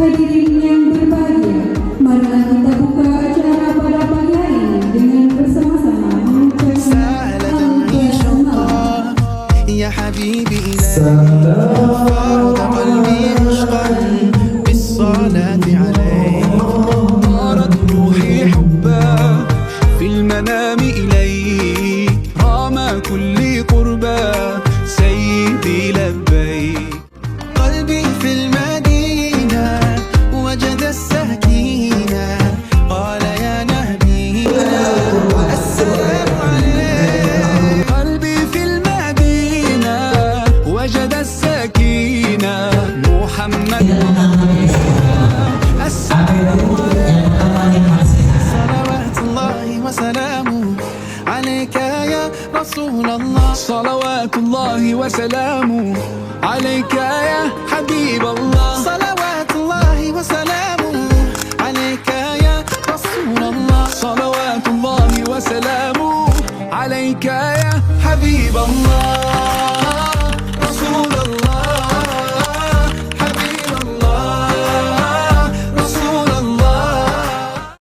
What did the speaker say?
Hadirin yang berbahagia, marilah kita buka acara pada pagi hari ini dengan bersama-sama mengucapkan Al-Fatihah. يا حبيبي إلهي فارض قلبي عشقا بالصلاة عليه طارت روحي حبا في المنام إليك رام كل قربا سيدي لبيك قلبي في المدينة وجد السكينة قال يا نبي السلام عليك قلبي في المدينة وجد السكينة محمد صلوات الله وسلامه عليك يا رسول الله صلوات الله وسلامه عليك يا حبيب الله صلوات الله وسلامه عليك يا رسول الله صلوات الله وسلامه عليك يا حبيب الله